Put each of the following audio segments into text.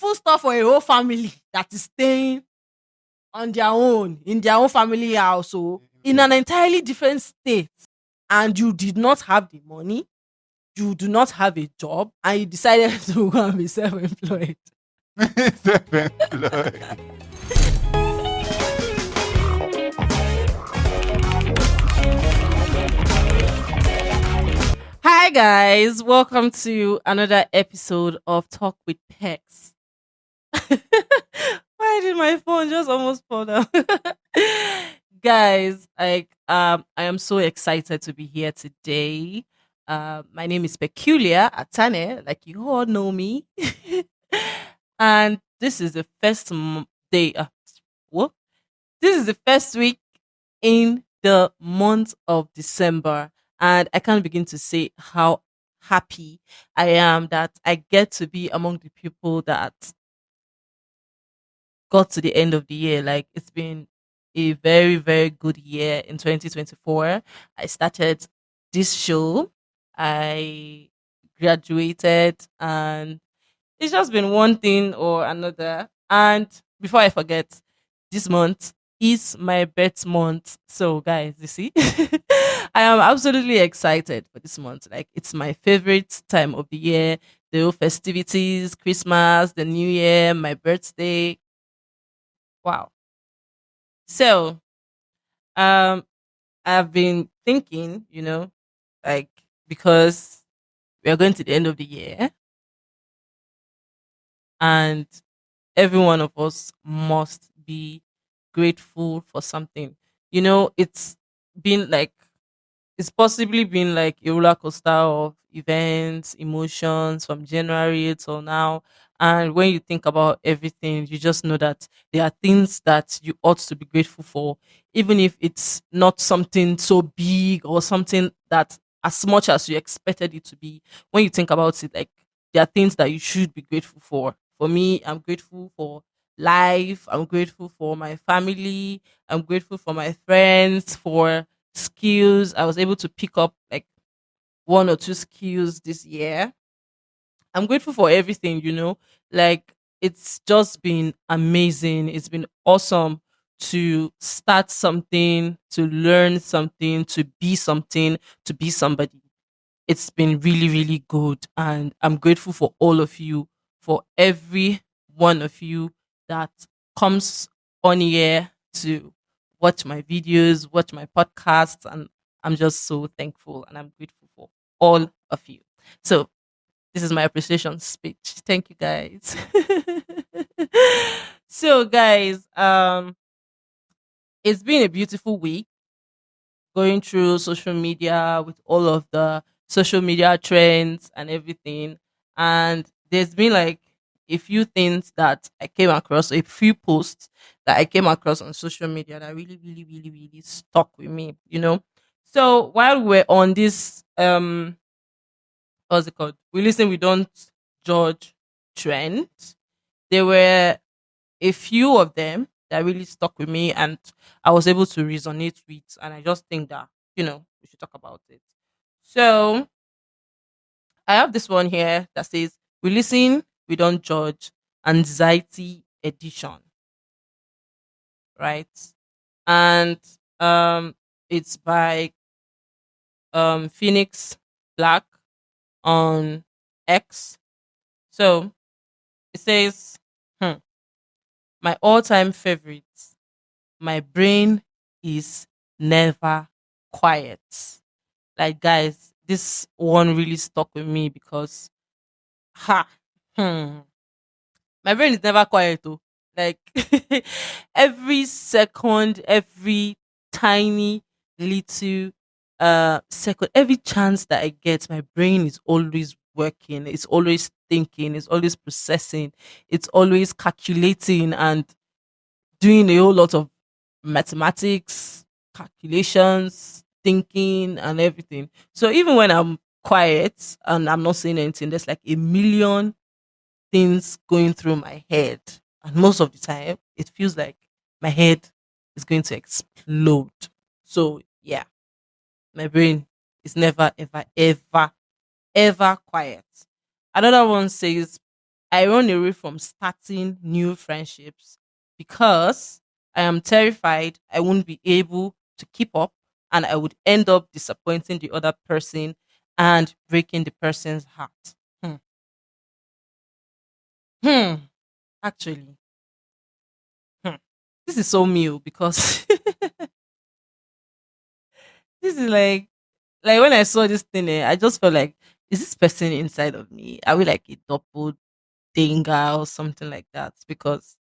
Full stop for a whole family that is staying on their own in their own family house, so in Yeah. an entirely different state, and you did not have the money, you do not have a job, and you decided to go and be self-employed. Self-employed. Hi guys, welcome to another episode of Talk with Pecs. Why did my phone just almost fall down? Guys, I am so excited to be here today. My name is Peculiar Atane, like you all know me. And this is the first day what? This is the first week in the month of December, and I can't begin to say how happy I am that I get to be among the people that got to the end of the year. Like, it's been a very, very good year in 2024. I started this show, I graduated, and it's just been one thing or another. And before I forget, this month is my birth month. So, guys, you see, I am absolutely excited for this month. Like, it's my favorite time of the year. The whole festivities, Christmas, the New Year, my birthday. Wow. So, um, I've been thinking, like, because we are going to the end of the year, and every one of us must be grateful for something. It's been like it's possibly been like a roller coaster of events, emotions from January till now. And when you think about everything, you just know that there are things that you ought to be grateful for, even if it's not something so big or something that as much as you expected it to be. When you think about it, like, there are things that you should be grateful for. For me, I'm grateful for life. I'm grateful for my family. I'm grateful for my friends, for skills. I was able to pick up like one or two skills this year. I'm grateful for everything. Like, it's just been amazing. It's been awesome to start something, to learn something, to be somebody. It's been really, really good. And I'm grateful for all of you, for every one of you that comes on here to watch my videos, watch my podcasts. And I'm just so thankful and I'm grateful for all of you. So, this is my appreciation speech. Thank you guys. So, guys, it's been a beautiful week going through social media with all of the social media trends and everything. And there's been like a few things that I came across, a few posts that I came across on social media that really, really, really, really stuck with me. So while we're on this what's it called? We listen, we don't judge trend. There were a few of them that really stuck with me and I was able to resonate with. And I just think that, we should talk about it. So I have this one here that says, we listen, we don't judge, anxiety edition, right? And it's by Phoenix Black on X. So it says, hmm, my all-time favorite, my brain is never quiet. Like, guys, this one really stuck with me because ha hmm, my brain is never quiet though. Like, every second, every tiny little second, every chance that I get, my brain is always working, it's always thinking, it's always processing, it's always calculating and doing a whole lot of mathematics, calculations, thinking, and everything. So even when I'm quiet and I'm not saying anything, there's like a million things going through my head. And most of the time, it feels like my head is going to explode. So, yeah, my brain is never, ever, ever, ever quiet. Another one says, I run away from starting new friendships because I am terrified I won't be able to keep up and I would end up disappointing the other person and breaking the person's heart. Hmm. Hmm. Actually, hmm. This is so meal because this is like when I saw this thing, I just felt like, is this person inside of me? Are we like a double dinger or something like that? Because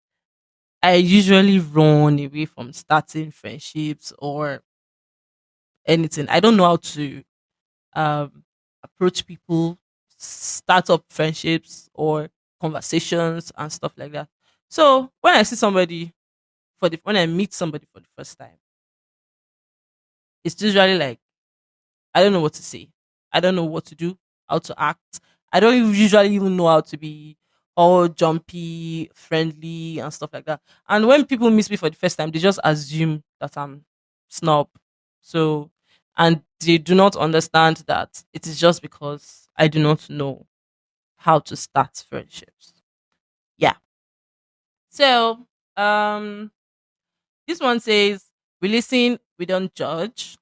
I usually run away from starting friendships or anything. I don't know how to um, approach people, start up friendships or conversations and stuff like that. So when I see somebody when I meet somebody for the first time, it's usually like I don't know what to say. I don't know what to do, how to act. I don't usually even know how to be all jumpy, friendly, and stuff like that. And when people meet me for the first time, they just assume that I'm snob. So, and they do not understand that it is just because I do not know how to start friendships. Yeah. So, um, this one says, we listen, we don't judge.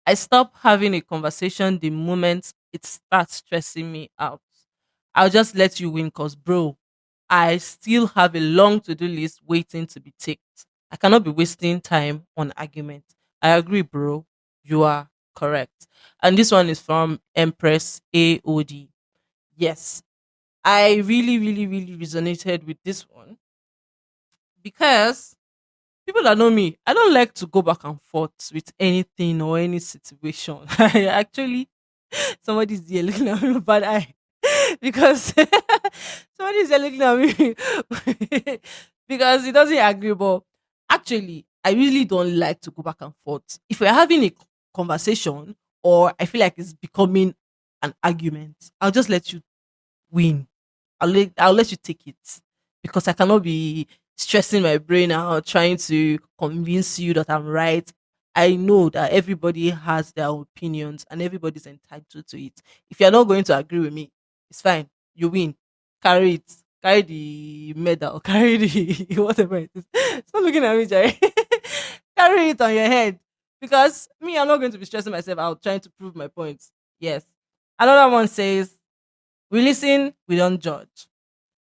I stop having a conversation the moment it starts stressing me out. I'll just let you win because, bro, I still have a long to do list waiting to be ticked. I cannot be wasting time on argument. I agree, bro. You are correct. And this one is from Empress AOD. Yes, I really, really, really resonated with this one because people that know me, I don't like to go back and forth with anything or any situation. I actually somebody's here looking at me with bad eye because somebody's here looking at me because he doesn't agree. But actually, I really don't like to go back and forth. If we're having a conversation or I feel like it's becoming an argument, I'll just let you win. I'll let you take it because I cannot be stressing my brain out trying to convince you that I'm right. I know that everybody has their opinions and everybody's entitled to it. If you're not going to agree with me, it's fine. You win. Carry it. Carry the medal. Carry the whatever it is. Stop looking at me, Jerry. Carry it on your head. Because me, I'm not going to be stressing myself out trying to prove my points. Yes. Another one says, we listen, we don't judge.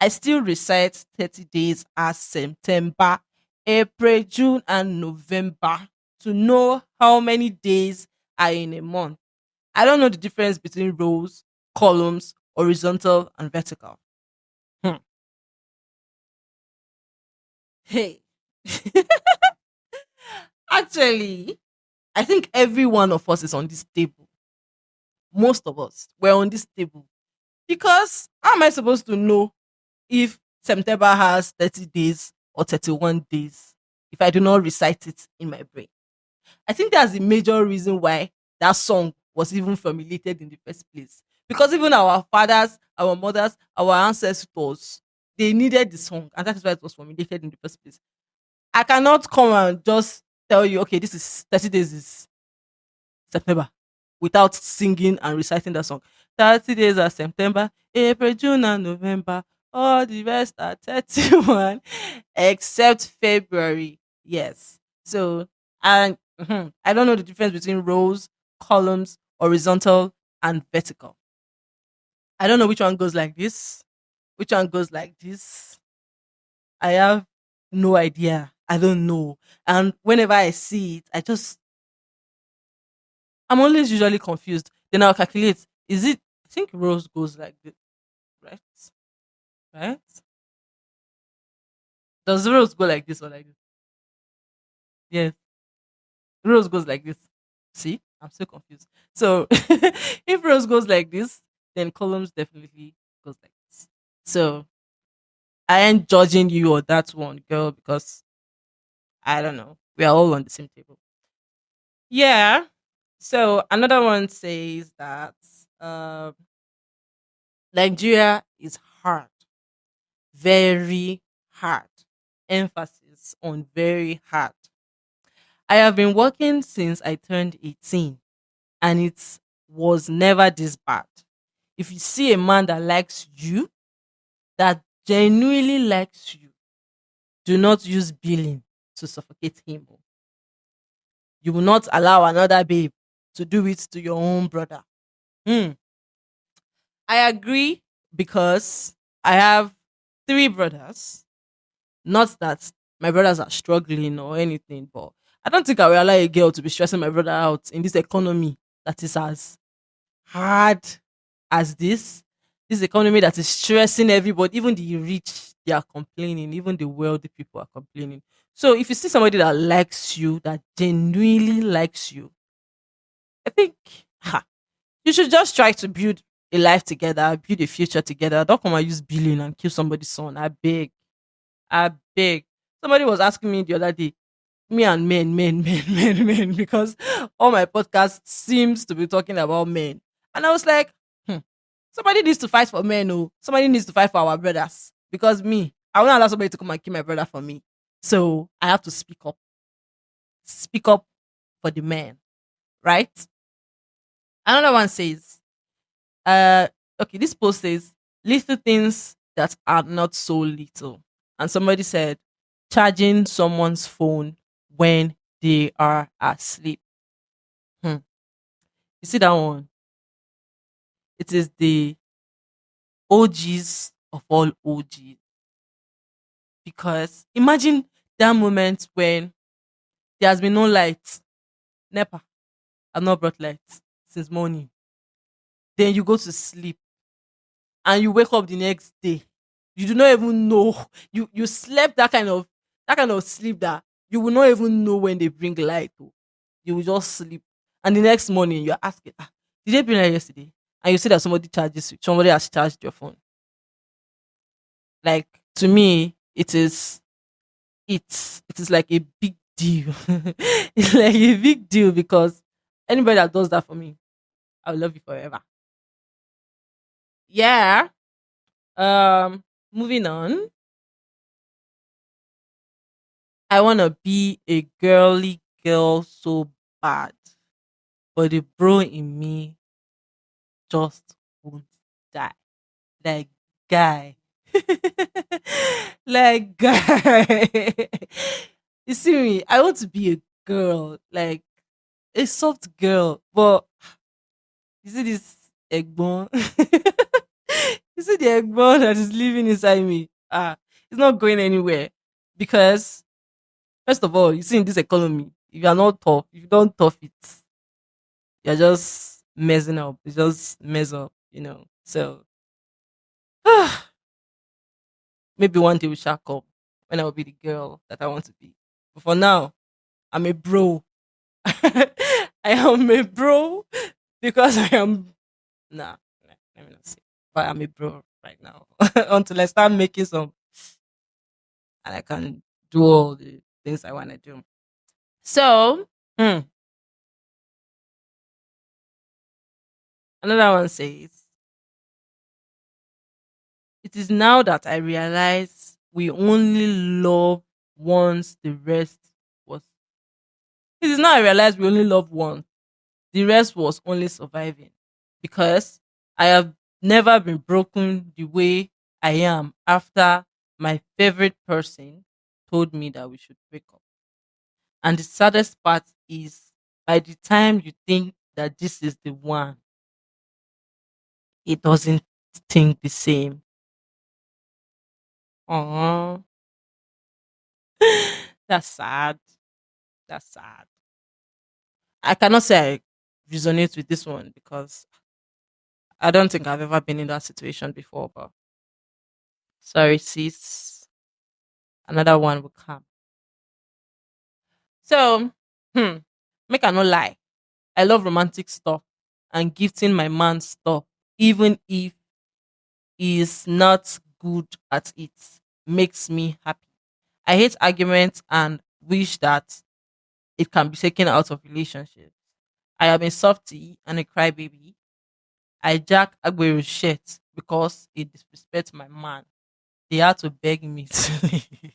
I still recite 30 days as September, April, June, and November to know how many days are in a month. I don't know the difference between rows, columns, horizontal, and vertical. Hmm. Hey. Actually, I think every one of us is on this table. Most of us we're on this table because how am I supposed to know if September has 30 days or 31 days if I do not recite it in my brain? I think that's the major reason why that song was even formulated in the first place. Because even our fathers, our mothers, our ancestors, they needed the song, and that is why it was formulated in the first place. I cannot come and just tell you, okay, this is 30 days is September without singing and reciting that song. 30 days are September, April, June, and November. All the rest are 31 except February. Yes. So, and I don't know the difference between rows, columns, horizontal, and vertical. I don't know which one goes like this, which one goes like this. I have no idea. I don't know. And whenever I see it, I'm always usually confused. Then I'll calculate. Is it? I think rose goes like this, right? Right? Does rose go like this or like this? Yes, rose goes like this. See, I'm so confused. So if rose goes like this, then columns definitely goes like this. So I ain't judging you or that one, girl, because I don't know. We are all on the same table. Yeah. So another one says that Nigeria is hard, very hard. Emphasis on very hard. I have been working since I turned 18 and it was never this bad. If you see a man that likes you, that genuinely likes you, do not use billing to suffocate him. You will not allow another babe to do it to your own brother. Hmm. I agree because I have three brothers. Not that my brothers are struggling or anything, but I don't think I will allow a girl to be stressing my brother out in this economy that is as hard as this. This economy that is stressing everybody, even the rich, they are complaining, even the wealthy people are complaining. So if you see somebody that likes you, that genuinely likes you, I think ha, you should just try to build a life together, build a future together. Don't come and use billion and kill somebody's son. I beg. I beg. Somebody was asking me the other day, me and men, because all my podcast seems to be talking about men. And I was like, hmm, somebody needs to fight for men, oh. Somebody needs to fight for our brothers. Because me, I won't allow somebody to come and kill my brother for me. So I have to speak up. Speak up for the men, right? Another one says, uh, okay, this post says, little things that are not so little. And somebody said, charging someone's phone when they are asleep. Hmm. You see that one? It is the OGs of all OGs. Because imagine that moment when there has been no light. NEPA have not brought light since morning. Then you go to sleep and you wake up the next day. You do not even know. You slept that kind of sleep that you will not even know when they bring light. Oh. You will just sleep. And the next morning you're asking, did they bring light yesterday? And you see that somebody has charged your phone. Like to me, it is like a big deal. It's like a big deal because anybody that does that for me, I'll love you forever. Yeah. Moving on. I wanna be a girly girl so bad, but the bro in me just won't die. Like guy. Like guy. You see me, I want to be a girl, like a soft girl, but you see this egbon. You see the egbon that is living inside me. It's not going anywhere because first of all, you see in this economy, if you are not tough, if you don't tough it, you're just messing up. It's just mess up. So maybe one day we shall come when I will be the girl that I want to be. But for now, I'm a bro. I am a bro because I am nah, let me not say. But I'm a bro right now. Until I start making some and I can do all the things I want to do. So another one says, it is now that I realize we only love once the rest was. It is now I realize we only love once. The rest was only surviving. Because I have never been broken the way I am after my favorite person told me that we should break up. And the saddest part is by the time you think that this is the one, it doesn't think the same. Aww. That's sad. That's sad. I cannot say I resonate with this one because I don't think I've ever been in that situation before, but sorry, sis. Another one will come. So, hmm, make I no lie. I love romantic stuff and gifting my man stuff, even if he's not good at it, makes me happy. I hate arguments and wish that it can be taken out of relationships. I am a softie and a crybaby. I jack Aguero's shirt because he disrespects my man. They had to beg me to leave.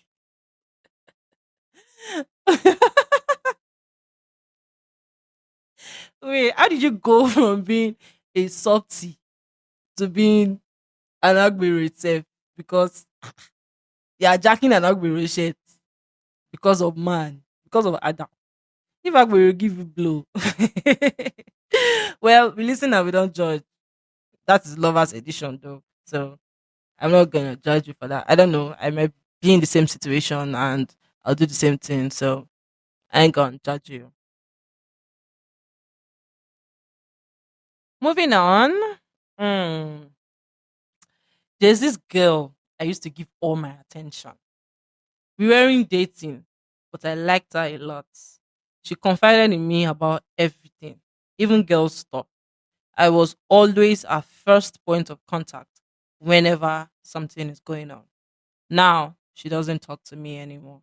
Wait, how did you go from being a softie to being an Agbero itself? because they are jacking an Agbero shit because of man, because of Adam. If Agbero give you blow, well, we listen and we don't judge. That is lovers edition, though. So I'm not gonna judge you for that. I don't know. I might be in the same situation and I'll do the same thing. So I ain't gonna judge you. Moving on. Hmm. There's this girl I used to give all my attention. We weren't dating, but I liked her a lot. She confided in me about everything, even girl stuff. I was always her first point of contact whenever something is going on. Now she doesn't talk to me anymore.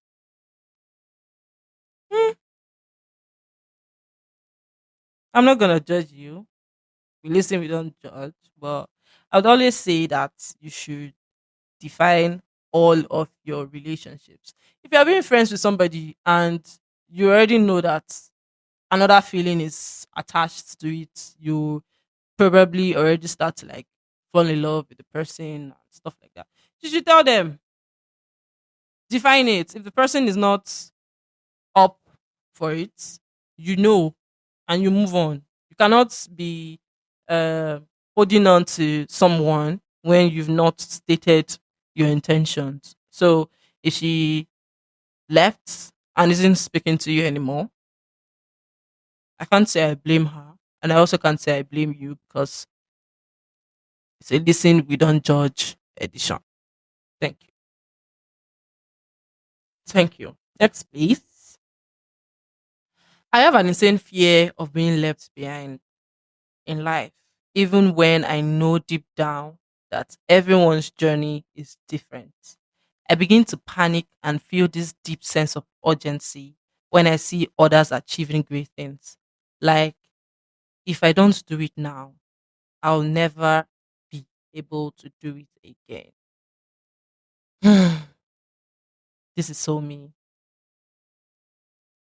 Hmm, I'm not gonna judge you. We listen, we don't judge. But I would always say that you should define all of your relationships. If you're being friends with somebody and you already know that another feeling is attached to it, you probably already start to like fall in love with the person and stuff like that. You should tell them, define it. If the person is not up for it, you know, and you move on. You cannot be uh, holding on to someone when you've not stated your intentions. So if she left and isn't speaking to you anymore, I can't say I blame her. And I also can't say I blame you because it's a listen, we don't judge edition. Thank you. Thank you. Next, please. I have an insane fear of being left behind in life, even when I know deep down that everyone's journey is different. I begin to panic and feel this deep sense of urgency when I see others achieving great things. Like, if I don't do it now, I'll never be able to do it again. This is so me.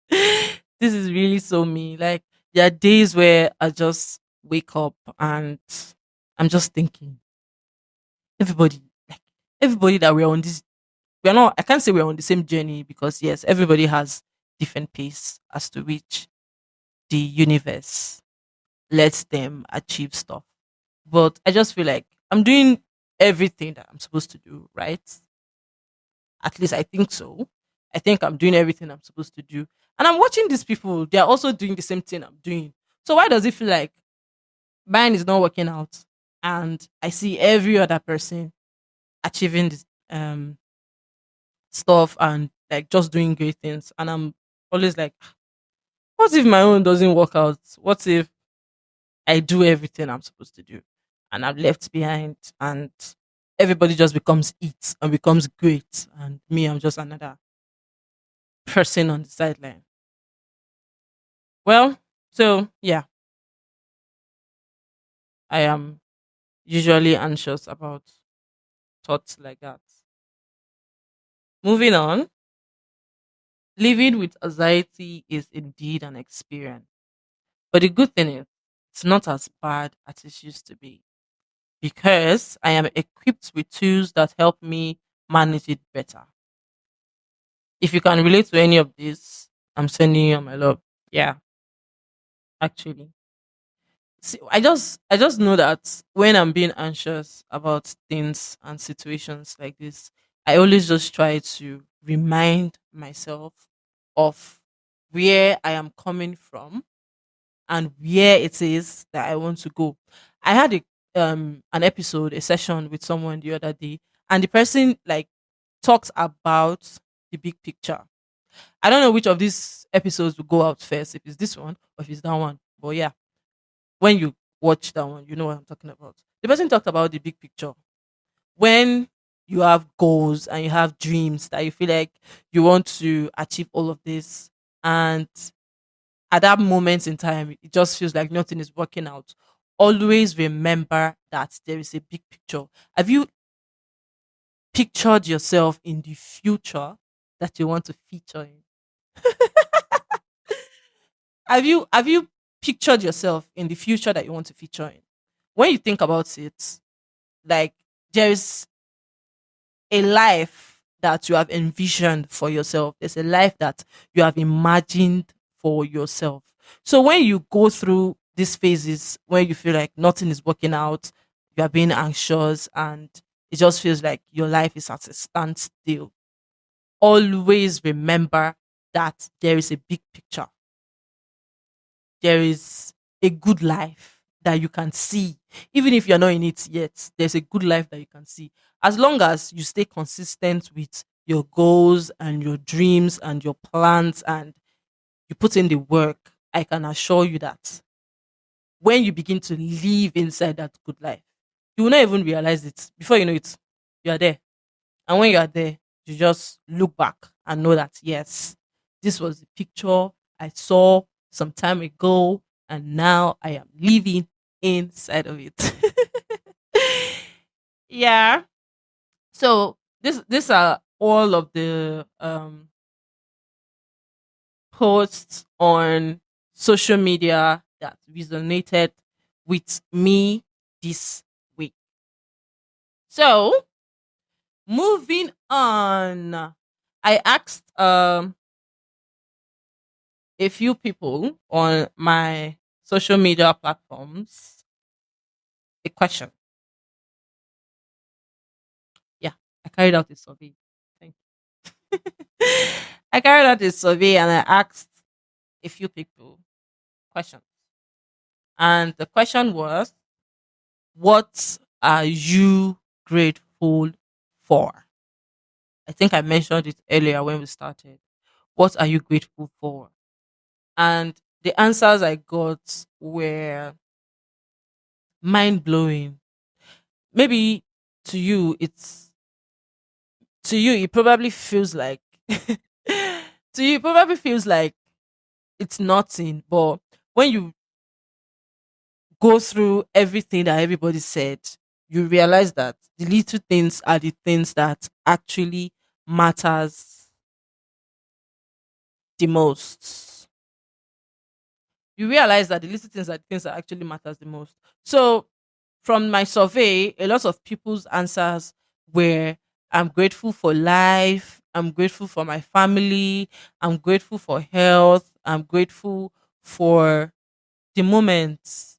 This is really so me. Like, there are days where I just wake up and I'm just thinking, everybody, like everybody that we're on this, we're not. I can't say we're on the same journey because yes, everybody has different pace as to which the universe lets them achieve stuff. But I just feel like I'm doing everything that I'm supposed to do, right? At least I think so. I think I'm doing everything I'm supposed to do. And I'm watching these people, they're also doing the same thing I'm doing. So why does it feel like mine is not working out? And I see every other person achieving this stuff and like just doing great things. And I'm always like, what if my own doesn't work out? What if I do everything I'm supposed to do and I'm left behind and everybody just becomes it and becomes great and me, I'm just another person on the sideline. Well, so yeah, I am usually anxious about thoughts like that. Moving on, living with anxiety is indeed an experience. But the good thing is, it's not as bad as it used to be because I am equipped with tools that help me manage it better. If you can relate to any of this, I'm sending you my love. Yeah, actually. See, I just know that when I'm being anxious about things and situations like this, I always just try to remind myself of where I am coming from and where it is that I want to go. I had an episode, a session with someone the other day, and the person like talks about the big picture. I don't know which of these episodes will go out first, if it's this one or if it's that one. But yeah, when you watch that one, you know what I'm talking about. The person talked about the big picture. When you have goals and you have dreams that you feel like you want to achieve all of this, and at that moment in time, it just feels like nothing is working out. Always remember that there is a big picture. Have you pictured yourself in the future that you want to feature in? Have you pictured yourself in the future that you want to feature in? When you think about it, like there is a life that you have envisioned for yourself. There's a life that you have imagined for yourself. So when you go through these phases where you feel like nothing is working out, you are being anxious, and it just feels like your life is at a standstill, always remember that there is a big picture. There is a good life that you can see. Even if you're not in it yet, there's a good life that you can see. As long as you stay consistent with your goals and your dreams and your plans and you put in the work, I can assure you that when you begin to live inside that good life, you will not even realize it. Before you know it, you are there. And when you are there, you just look back and know that, yes, this was the picture I saw some time ago, and now I am living inside of it. Yeah. So these are all of the posts on social media that resonated with me this week. So moving on, I asked a few people on my social media platforms a question. Yeah, I carried out a survey. Thank you. I carried out a survey and I asked a few people questions. And the question was, what are you grateful for? I think I mentioned it earlier when we started. What are you grateful for? And the answers I got were mind blowing. Maybe to you, it probably feels like to you it probably feels like it's nothing, but when you go through everything that everybody said, you realize that the little things are the things that actually matters the most. You realize that the little things are the things that actually matters the most. So from my survey, a lot of people's answers were, I'm grateful for life, I'm grateful for my family, I'm grateful for health, I'm grateful for the moments,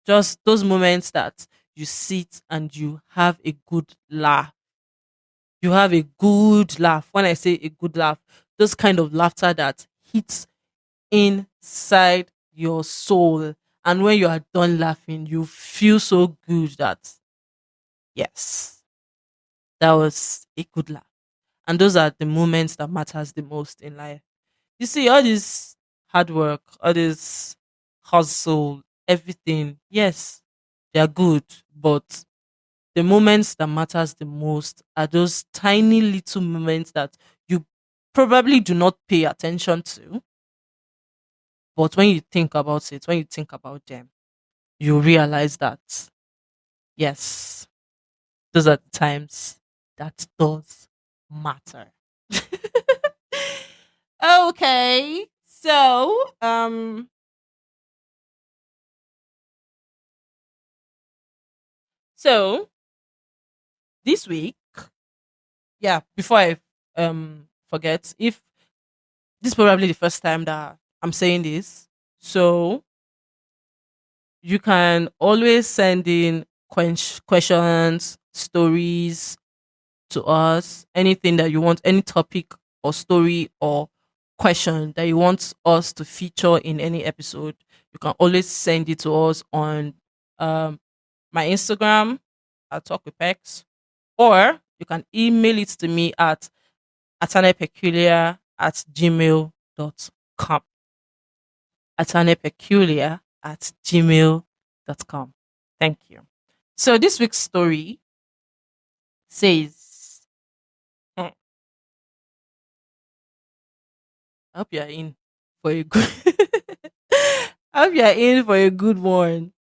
just those moments that you sit and you have a good laugh. You have a good laugh. When I say a good laugh, those kind of laughter that hits inside your soul. And when you are done laughing, you feel so good that, yes, that was a good laugh. And those are the moments that matters the most in life. You see, all this hard work, all this hustle, everything, yes, they are good, but the moments that matters the most are those tiny little moments that you probably do not pay attention to, but when you think about it, when you think about them, you realize that, yes, those are the times that does matter. Okay. So this week, yeah, before I forget, if this is probably the first time that I'm saying this, so you can always send in questions, stories to us, anything that you want, any topic or story or question that you want us to feature in any episode. You can always send it to us on um, my Instagram at Talk with Pecs, or you can email it to me at atanepeculiar@gmail.com. atanepeculiar@gmail.com. Thank you. So this week's story says, I hope you're in for a good I hope you're in for a good one.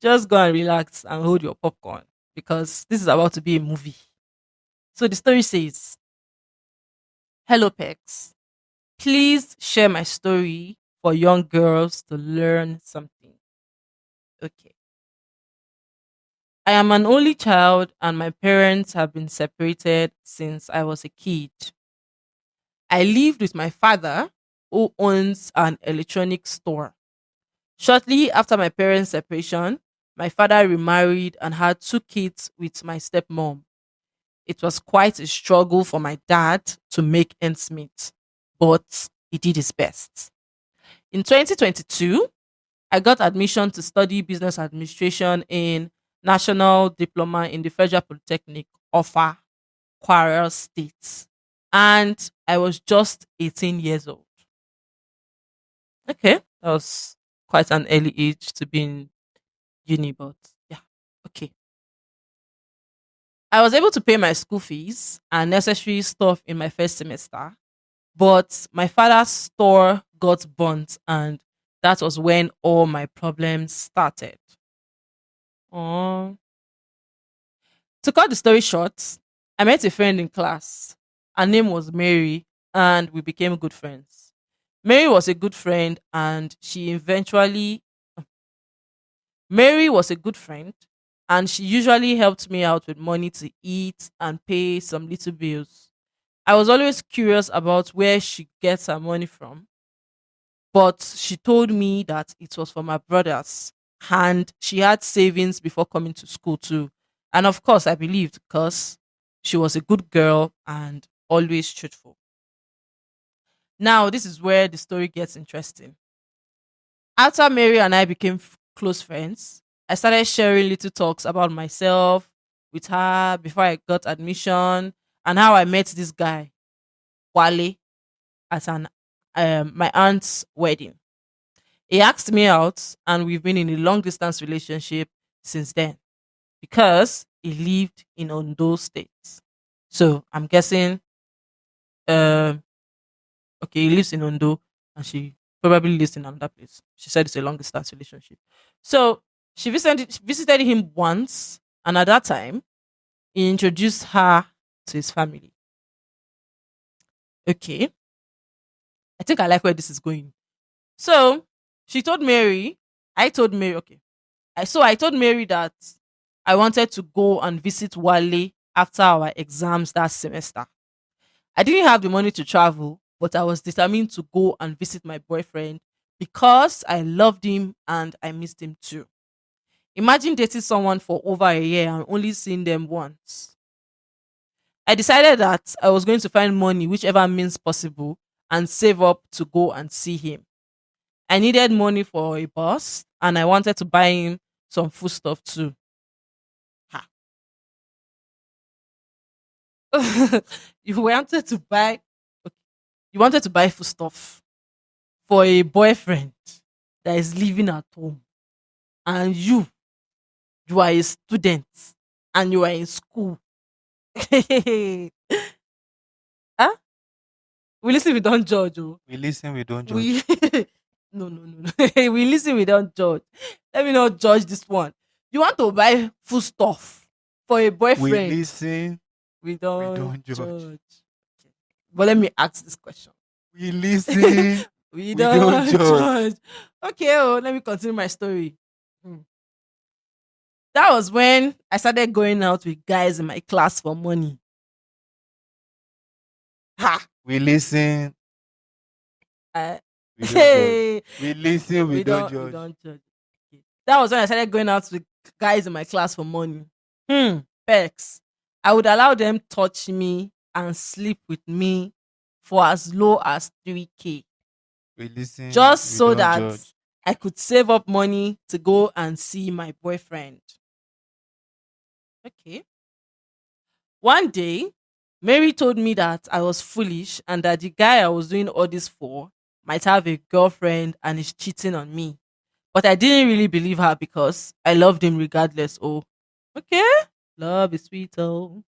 Just go and relax and hold your popcorn because this is about to be a movie. So the story says, hello Pex. Please share my story for young girls to learn something. Okay. I am an only child, and my parents have been separated since I was a kid. I lived with my father, who owns an electronics store. Shortly after my parents' separation, my father remarried and had two kids with my stepmom. It was quite a struggle for my dad to make ends meet, but he did his best. In 2022, I got admission to study business administration in National Diploma in the Federal Polytechnic Offa, Kwara State. And I was just 18 years old. Okay, that was quite an early age to be in uni, but yeah, okay. I was able to pay my school fees and necessary stuff in my first semester, but my father's store got burnt, and that was when all my problems started. Oh. To cut the story short, I met a friend in class. Her name was Mary, and we became good friends. Mary was a good friend, and she eventually Mary was a good friend, and she usually helped me out with money to eat and pay some little bills. I was always curious about where she gets her money from, but she told me that it was from her brothers, and she had savings before coming to school too. And of course, I believed because she was a good girl and always truthful. Now, this is where the story gets interesting. After Mary and I became close friends, I started sharing little talks about myself with her before I got admission, and how I met this guy, Wale, at an my aunt's wedding. He asked me out, and we've been in a long distance relationship since then because he lived in Ondo State. So I'm guessing, um, okay, he lives in Ondo, and she probably lives in another place. She said it's a long distance relationship. So she visited him once, and at that time, he introduced her to his family. Okay, I think I like where this is going. So she told Mary, I told Mary, okay, I told Mary that I wanted to go and visit Wale after our exams that semester. I didn't have the money to travel, but I was determined to go and visit my boyfriend because I loved him and I missed him too. Imagine dating someone for over a year and only seeing them once. I decided that I was going to find money, whichever means possible, and save up to go and see him. I needed money for a bus, and I wanted to buy him some food stuff too. Ha. you wanted to buy you wanted to buy food stuff for a boyfriend that is living at home, and you are a student and you are in school. Huh? We listen, we don't judge. Oh. We listen, we don't We judge. no. We listen, we don't judge. Let me not judge this one. You want to buy food stuff for a We boyfriend. listen, We we don't don't judge. judge. Okay. But let me ask this question. We listen, We we don't don't judge. judge. Okay, oh, let me continue my story. Hmm. That was when I started going out with guys in my class for money. Ha! We listen, I, we don't judge. hey, We listen, we don't we judge. don't judge. Okay. That was when I started going out with guys in my class for money. Pecs. I would allow them touch me and sleep with me for as low as 3K, We listen, just we so don't that judge. I could save up money to go and see my boyfriend. Okay. One day, Mary told me that I was foolish and that the guy I was doing all this for might have a girlfriend and is cheating on me. But I didn't really believe her because I loved him regardless. Oh, okay. Love is sweet. Oh.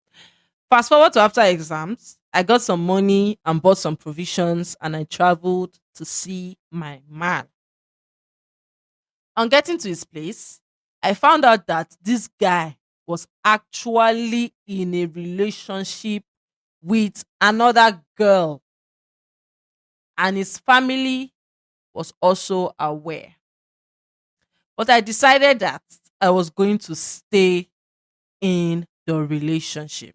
Fast forward to after exams, I got some money and bought some provisions, and I traveled to see my man. On getting to his place, I found out that this guy was actually in a relationship with another girl, and his family was also aware. But I decided that I was going to stay in the relationship.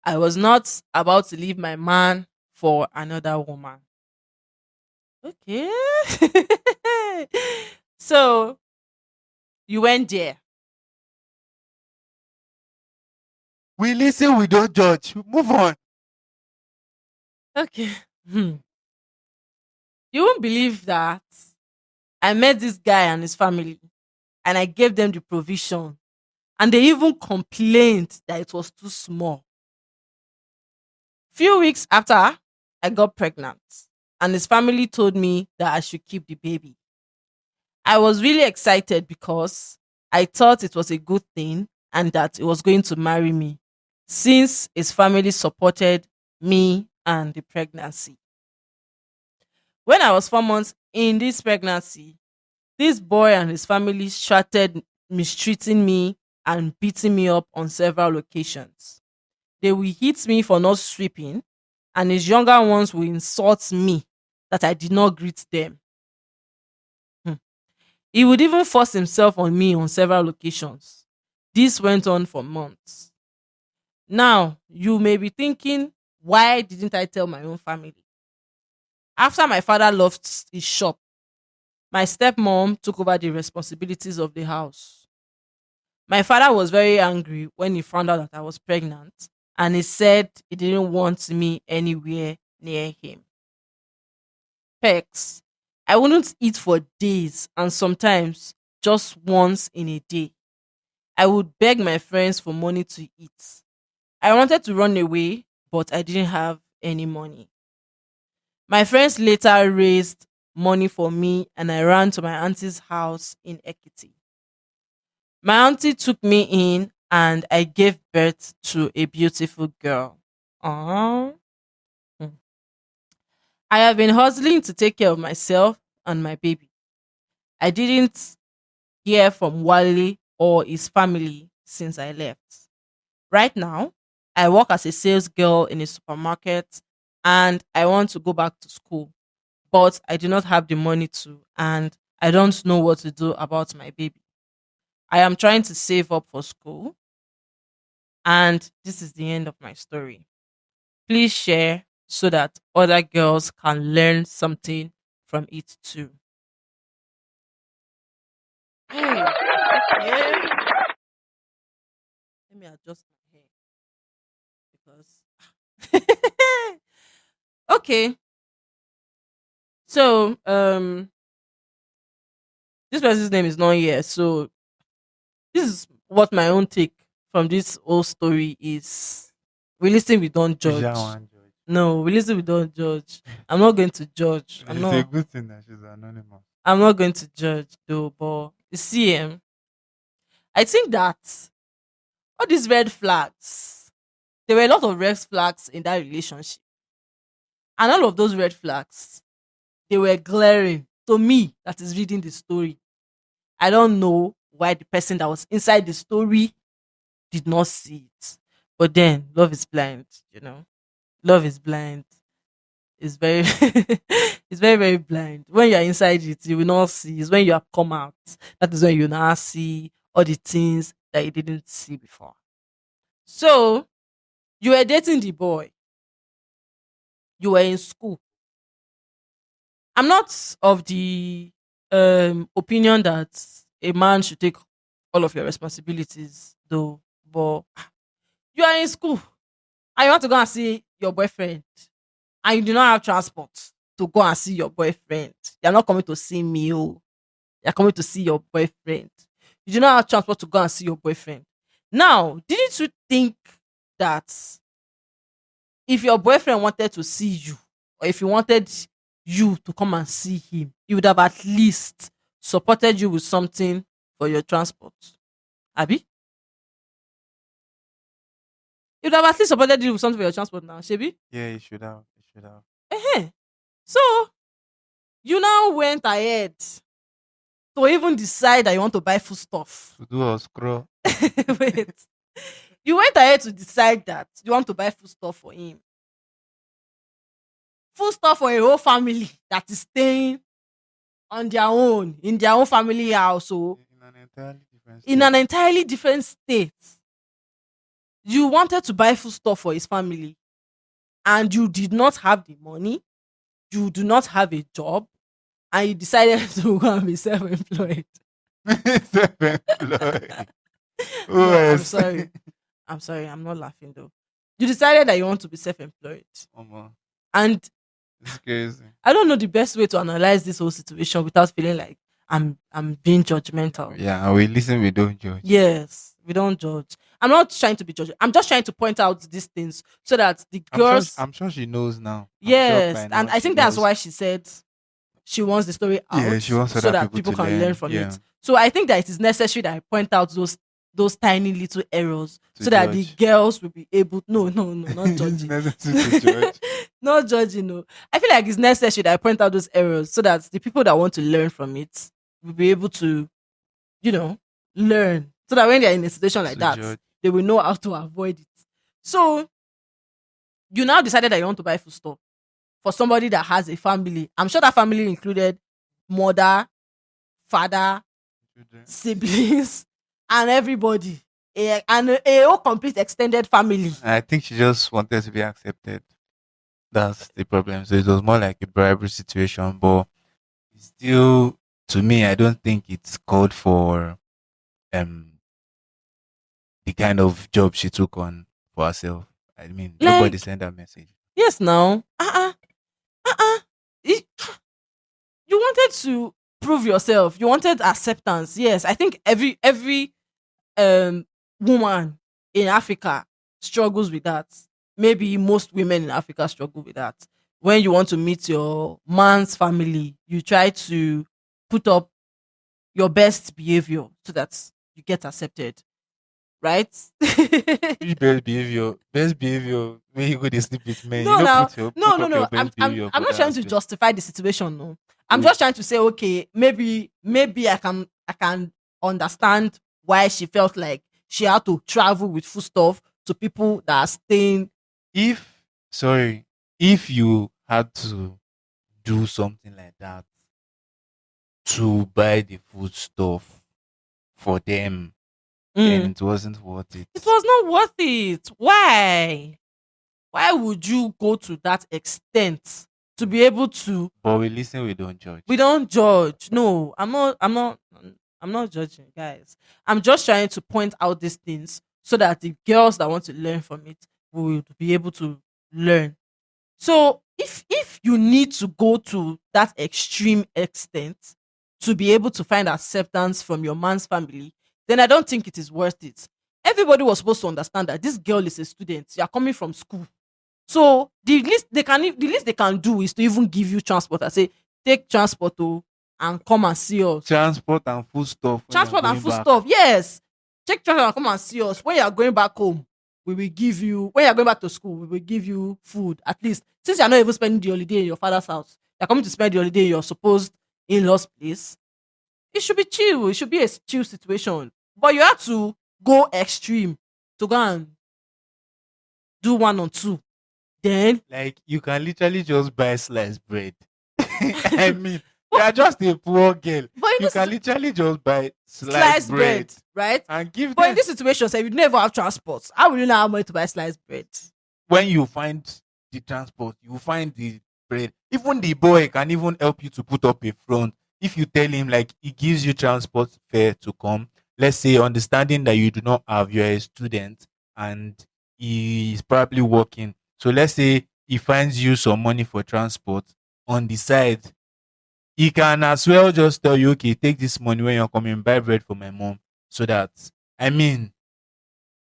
I was not about to leave my man for another woman. Okay. So you went there. We listen, we don't judge. Move on. Okay. Hmm. You won't believe that I met this guy and his family and I gave them the provision and they even complained that it was too small. Few weeks after I got pregnant and his family told me that I should keep the baby. I was really excited because I thought it was a good thing and that it was going to marry me since his family supported me and the pregnancy. When I was 4 months in this pregnancy, this boy and his family started mistreating me and beating me up on several occasions. They will hit me for not sweeping, and his younger ones will insult me that I did not greet them. Hmm. He would even force himself on me on several occasions. This went on for months. Now, you may be thinking, why didn't I tell my own family? After my father left his shop, my stepmom took over the responsibilities of the house. My father was very angry when he found out that I was pregnant, and he said he didn't want me anywhere near him. Pecs. I wouldn't eat for days and sometimes just once in a day. I would beg my friends for money to eat. I wanted to run away, but I didn't have any money. My friends later raised money for me and I ran to my auntie's house in Ekiti. My auntie took me in and I gave birth to a beautiful girl. Aww. Hmm. I have been hustling to take care of myself and my baby. I didn't hear from Wale or his family since I left. Right now, I work as a sales girl in a supermarket and I want to go back to school, but I do not have the money to, and I don't know what to do about my baby. I am trying to save up for school, and this is the end of my story. Please share so that other girls can learn something from it too. Hmm, okay. Let me adjust my hair because okay. So this person's name is not here. So this is what my own take from this whole story is. We listen, we don't We shall judge. one judge. No, we listen, we don't judge. I'm not going to judge. I'm It's a not. good thing that she's anonymous. I'm not going to judge though. But you see, I think that all these red flags, there were a lot of red flags in that relationship, and all of those red flags, they were glaring to me. That is reading the story. I don't know why the person that was inside the story did not see it. But then love is blind, Love is blind. It's very it's very, very blind. When you're inside it, you will not see. It's when you have come out. That is when you now see all the things that you didn't see before. So you were dating the boy, you were in school. I'm not of the opinion that a man should take all of your responsibilities though, but you are in school and you want to go and see your boyfriend and you do not have transport to go and see your boyfriend. You're not coming to see me, oh. You're coming to see your boyfriend. You do not have transport to go and see your boyfriend. Now, didn't you think that if your boyfriend wanted to see you, or if he wanted you to come and see him, he would have at least supported you with something for your transport? Abby? He would have at least supported you with something for your transport now, Shebi? Yeah, you should have. You should have. uh So you now went ahead to even decide that you want to buy food stuff. To do a scroll. Wait. You went ahead to decide that you want to buy food stuff for him. Food stuff for a whole family that is staying on their own, in their own family house, so In an entirely different in state. an entirely different state. You wanted to buy food stuff for his family and you did not have the money, you do not have a job, and you decided to go and be self-employed. Self-employed. No, I'm OS. sorry. I'm sorry. I'm not laughing though. You decided that you want to be self-employed. Omo, And it's crazy. I don't know the best way to analyze this whole situation without feeling like I'm being judgmental. Yeah, and we listen, we don't judge. Yes, we don't judge. I'm not trying to be judging. I'm just trying to point out these things so that the I'm sure. girls, I'm sure she knows now. I'm sure yes, by and now I she think that's knows. why she said she wants the story Yeah, out she wants so other that people people to can learn learn. from Yeah, it. So I think that it is necessary that I point out those tiny little errors to so that the judge. girls will be able, no, not It's judging. necessary to judge. Not judging, no. I feel like it's necessary that I point out those errors so that the people that want to learn from it will be able to, you know, learn. So that when they're in a situation like To that, judge. they will know how to avoid it. So you now decided that you want to buy food stuff for somebody that has a family. I'm sure that family included mother, father, Children. siblings, and everybody. And a whole complete extended family. I think she just wanted to be accepted. That's the problem. So it was more like a bribery situation, but still, to me, I don't think it's called for um the kind of job she took on for herself. I mean, nobody Like, sent that message. yes, now. Uh-uh. You you wanted to prove yourself. You wanted acceptance. Yes, I think every um woman in Africa struggles with that. Maybe most women in Africa struggle with that. When you want to meet your man's family, you try to put up your best behavior so that you get accepted, right? Which best behavior? Best behavior when you go to sleep with men. You No, know, now, put no, up your no. I'm, best I'm, behavior I'm for not that trying to aspect. justify the situation. No, I'm Good. just trying to say, okay, maybe I can understand why she felt like she had to travel with food stuff to people that are staying. If sorry, if you had to do something like that to buy the food stuff for them, then Mm, it wasn't worth it it. was not worth it. Why? Why would you go to that extent to be able to? But we listen, we don't We judge. don't judge. No, I'm not judging, guys. I'm just trying to point out these things so that the girls that want to learn from it will be able to learn. So if you need to go to that extreme extent to be able to find acceptance from your man's family, then I don't think it is worth it. Everybody was supposed to understand that this girl is a student. You are coming from school, so the least they can do is to even give you transport and say, take transport and come and see us. Transport and food stuff when you're Transport and going food back. stuff, yes. Take transport and come and see us. When you are going back home, we will give you when you are going back to school, we will give you food. At least since you are not even spending the holiday in your father's house, you're coming to spend the holiday in your supposed in-laws place. It should be chill. It should be a chill situation. But you have to go extreme to go and do one or two. Then Like you can literally just buy sliced bread. I mean, you are just a poor girl. But in You this can literally just buy sliced sliced bread, bread right? and give But in them. this situation, say you never have transport. How will you know how much to buy sliced bread? When you find the transport, you find the bread. Even the boy can even help you to put up a front. If you tell him like he gives you transport fare to come, let's say understanding that you do not have, you're a student and he is probably working. So let's say he finds you some money for transport on the side. He can as well just tell you, okay, take this money when you're coming, buy bread for my mom. So that I mean,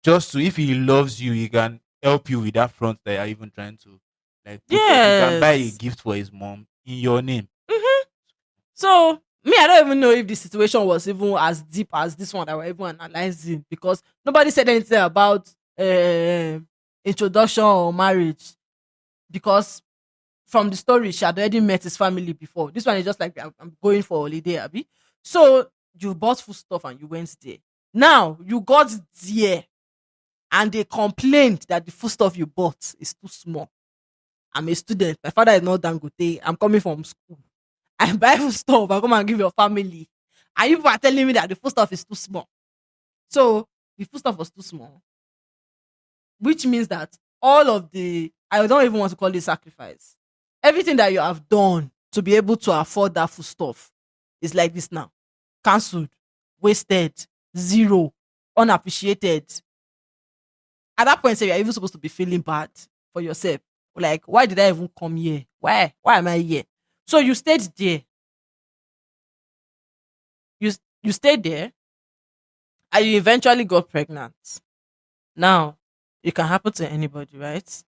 just to if he loves you, he can help you with that front that you're even trying to like put up. He can buy a Yes. gift for his mom in your name. Hmm. So me, I don't even know if the situation was even as deep as this one that we're even analyzing because nobody said anything about introduction or marriage. Because from the story, she had already met his family before. This one is just like I'm going for holiday, Abby. So you bought food stuff and you went there. Now you got there and they complained that the food stuff you bought is too small. I'm a student. My father is not Dangote. I'm coming from school. I buy food stuff. I come and give your family. And you are telling me that the food stuff is too small. So the food stuff was too small. which means that all of the, I don't even want to call it sacrifice. Everything that you have done to be able to afford that food stuff is like this now. Cancelled, wasted, zero, unappreciated. At that point, say you're even supposed to be feeling bad for yourself. Like, why did I even come here? Why? Why am I here? So you stayed there. You stayed there and you eventually got pregnant. Now, it can happen to anybody, right?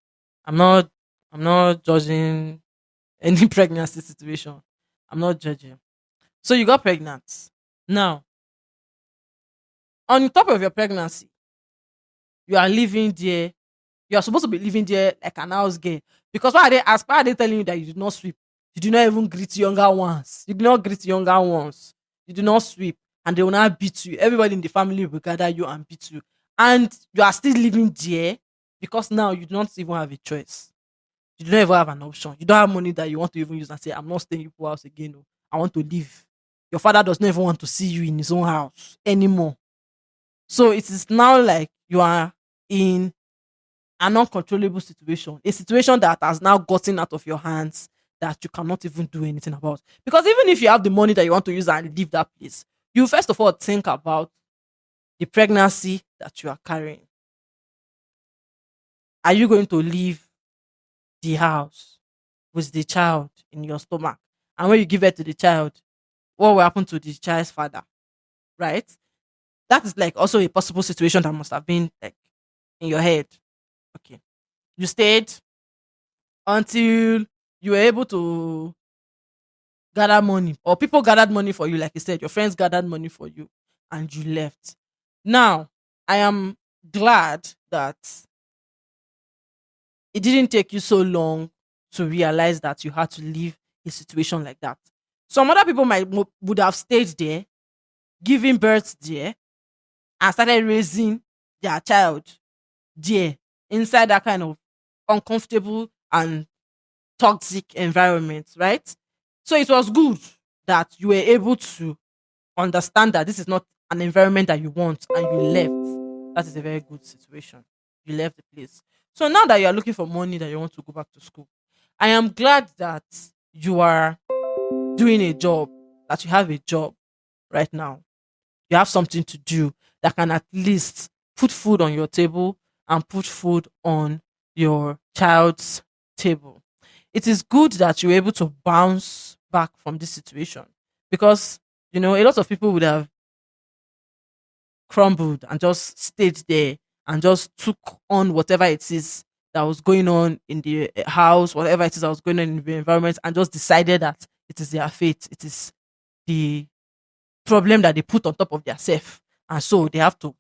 I'm not I'm not judging any pregnancy situation. I'm not judging. So you got pregnant. Now, on top of your pregnancy, you are living there. You are supposed to be living there like an house girl. Because why are they telling you that you did not sweep? You did not even greet younger ones. You did not greet younger ones. You did not sweep. And they will not beat you. Everybody in the family will gather you and beat you. And you are still living there because now you do not even have a choice. You don't even have an option. You don't have money that you want to even use and say, I'm not staying in your house again. Oh. I want to leave. Your father does not even want to see you in his own house anymore. So it is now like you are in an uncontrollable situation, a situation that has now gotten out of your hands that you cannot even do anything about. Because even if you have the money that you want to use and leave that place, you first of all think about the pregnancy that you are carrying. Are you going to leave the house with the child in your stomach? And when you give birth to the child, what will happen to the child's father? Right? That is like also a possible situation that must have been like in your head. Okay. You stayed until you were able to gather money, or people gathered money for you, like you said, your friends gathered money for you, and you left. Now, I am glad that it didn't take you so long to realize that you had to leave a situation like that. Some other people would have stayed there, giving birth there, and started raising their child there inside that kind of uncomfortable and toxic environment, right? So it was good that you were able to understand that this is not an environment that you want and you left. That is a very good situation. You left the place. So now that you are looking for money that you want to go back to school, I am glad that you are doing a job, that you have a job right now. You have something to do that can at least put food on your table and put food on your child's table. It is good that you're able to bounce back from this situation because a lot of people would have crumbled and just stayed there and just took on whatever it is that was going on in the house, whatever it is that was going on in the environment, and just decided that it is their fate, it is the problem that they put on top of their self, and so they have to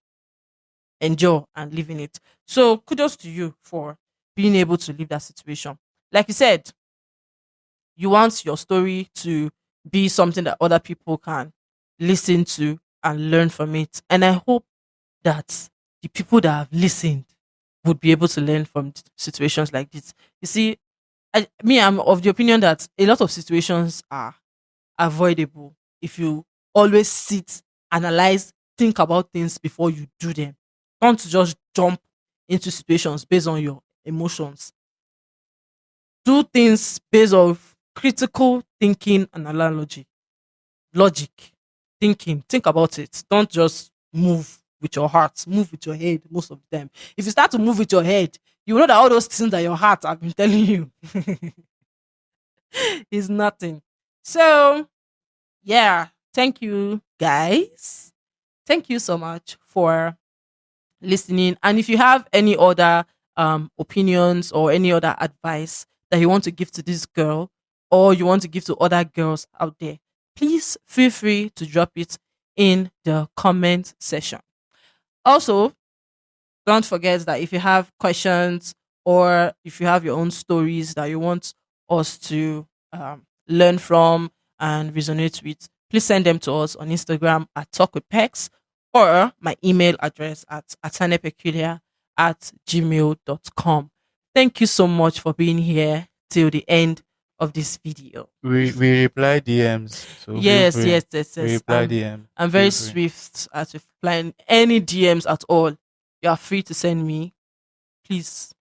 endure and live in it. So kudos to you for being able to leave that situation. Like you said, you want your story to be something that other people can listen to and learn from it. And I hope that the people that have listened would be able to learn from situations like this. You see, I'm of the opinion that a lot of situations are avoidable if you always sit, analyze, think about things before you do them. Don't just jump into situations based on your emotions. Do things based on critical thinking and analogy, logic, thinking. Think about it. Don't just move with your heart, move with your head most of the time. If you start to move with your head, you know that all those things that your heart have been telling you is nothing. So, yeah, thank you guys. Thank you so much for listening. And if you have any other opinions or any other advice that you want to give to this girl or you want to give to other girls out there, please feel free to drop it in the comment section. Also, don't forget that if you have questions or if you have your own stories that you want us to learn from and resonate with, please send them to us on Instagram at Talk with Pecs or my email address at atanepeculiar@gmail.com. Thank you so much for being here till the end of this video. We reply DMs, so feel Yes, free. yes, yes, We yes. reply DM. I'm very Feel free. swift at replying any DMs at all. You are free to send me. please,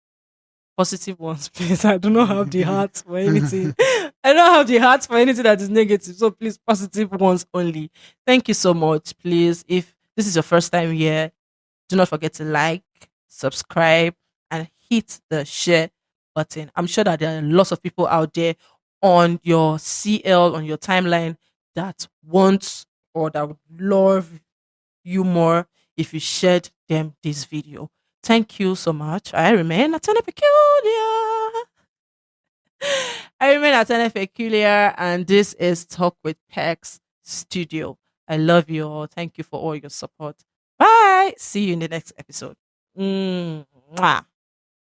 positive ones, please. I do not have the heart for anything. I don't have the heart for anything that is negative. So please, positive ones only. Thank you so much. Please, if this is your first time here, do not forget to like, subscribe, and hit the share button. I'm sure that there are lots of people out there on your CL, on your timeline, that want or that would love you more if you shared them this video. Thank you so much. I remain Atene Peculiar. I remain Atene Peculiar, and this is Talk with Pecs Studio. I love you all. Thank you for all your support. Bye. See you in the next episode. Mwah.